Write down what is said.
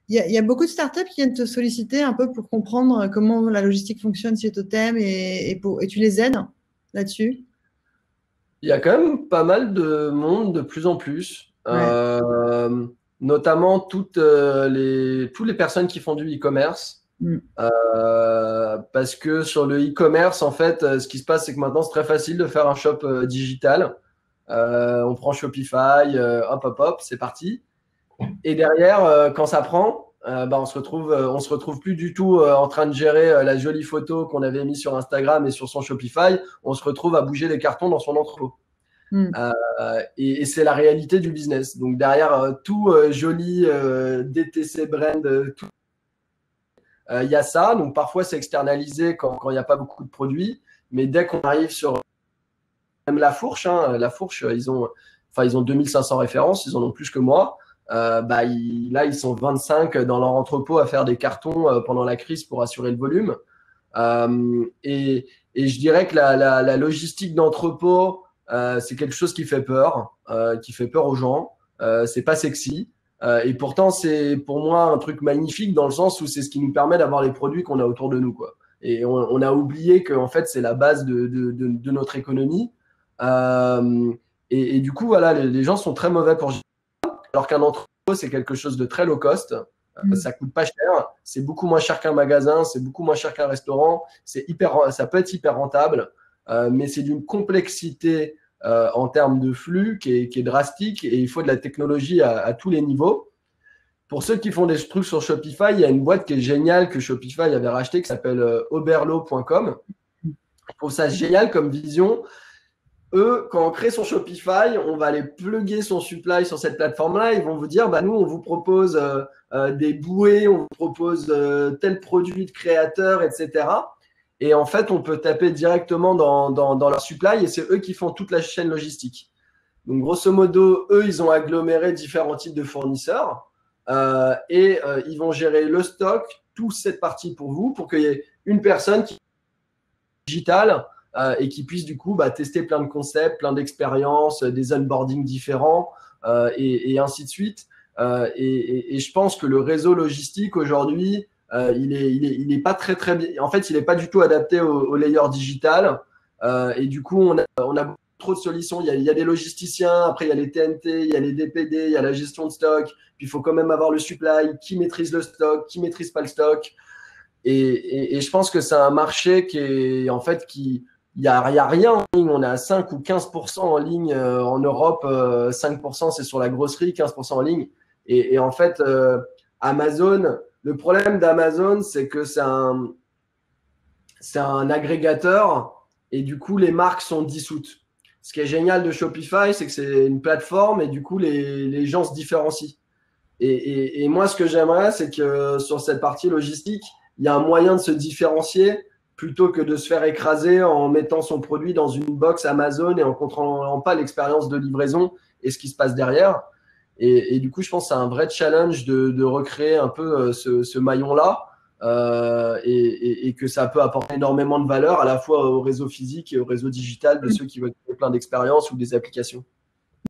Il y a beaucoup de startups qui viennent te solliciter un peu pour comprendre comment la logistique fonctionne chez Totem et tu les aides là-dessus. Il y a quand même pas mal de monde de plus en plus, Ouais. notamment toutes les personnes qui font du e-commerce. Mm. Parce que sur le e-commerce, en fait, ce qui se passe, c'est que maintenant, c'est très facile de faire un shop digital. On prend Shopify, hop, hop, hop, c'est parti. Et derrière, quand ça prend, on se retrouve plus du tout en train de gérer la jolie photo qu'on avait mise sur Instagram et sur son Shopify. On se retrouve à bouger les cartons dans son entrepôt. Mm. Et c'est la réalité du business. Donc derrière tout joli DTC brand, tout, il y a ça. Donc parfois c'est externalisé quand il n'y a pas beaucoup de produits. Mais dès qu'on arrive sur même La Fourche, hein, La Fourche, ils ont 2500 références, ils en ont plus que moi. Là, ils sont 25 dans leur entrepôt à faire des cartons pendant la crise pour assurer le volume. Et je dirais que la logistique d'entrepôt, c'est quelque chose qui fait peur aux gens. C'est pas sexy. Et pourtant, c'est pour moi un truc magnifique dans le sens où c'est ce qui nous permet d'avoir les produits qu'on a autour de nous, quoi. Et on a oublié que en fait, c'est la base de notre économie. Euh, et du coup, voilà, les gens sont très mauvais pour gérer. Alors qu'un entrepôt, c'est quelque chose de très low cost. Mm. Ça coûte pas cher. C'est beaucoup moins cher qu'un magasin. C'est beaucoup moins cher qu'un restaurant. Ça peut être hyper rentable, mais c'est d'une complexité en termes de flux qui est drastique et il faut de la technologie à tous les niveaux. Pour ceux qui font des trucs sur Shopify, il y a une boîte qui est géniale que Shopify avait racheté qui s'appelle oberlo.com. Je trouve ça génial comme vision. Eux, quand on crée son Shopify, on va aller plugger son supply sur cette plateforme-là. Ils vont vous dire, nous, on vous propose des bouées, on vous propose tel produit de créateur, etc. Et en fait, on peut taper directement dans leur supply et c'est eux qui font toute la chaîne logistique. Donc, grosso modo, eux, ils ont aggloméré différents types de fournisseurs ils vont gérer le stock, toute cette partie pour vous, pour qu'il y ait une personne qui digitale et qui puisse du coup tester plein de concepts, plein d'expériences, des onboardings différents et ainsi de suite. Et je pense que le réseau logistique aujourd'hui, il est pas très bien. En fait, il n'est pas du tout adapté au layer digital. Et du coup, on a trop de solutions. Il y a des logisticiens, après il y a les TNT, il y a les DPD, il y a la gestion de stock. Puis il faut quand même avoir le supply, qui maîtrise le stock, qui maîtrise pas le stock. Et je pense que c'est un marché qui est en fait il y a rien en ligne. On est à 5 ou 15% en ligne en Europe. 5% c'est sur la grosserie, 15% en ligne. Et en fait, Amazon, le problème d'Amazon, c'est que c'est un agrégateur et du coup, les marques sont dissoutes. Ce qui est génial de Shopify, c'est que c'est une plateforme et du coup, les gens se différencient. Et moi, ce que j'aimerais, c'est que sur cette partie logistique, il y a un moyen de se différencier plutôt que de se faire écraser en mettant son produit dans une box Amazon et en contrôlant pas l'expérience de livraison et ce qui se passe derrière. Et du coup, je pense que c'est un vrai challenge de recréer un peu ce maillon-là et que ça peut apporter énormément de valeur à la fois au réseau physique et au réseau digital de ceux qui veulent créer plein d'expériences ou des applications.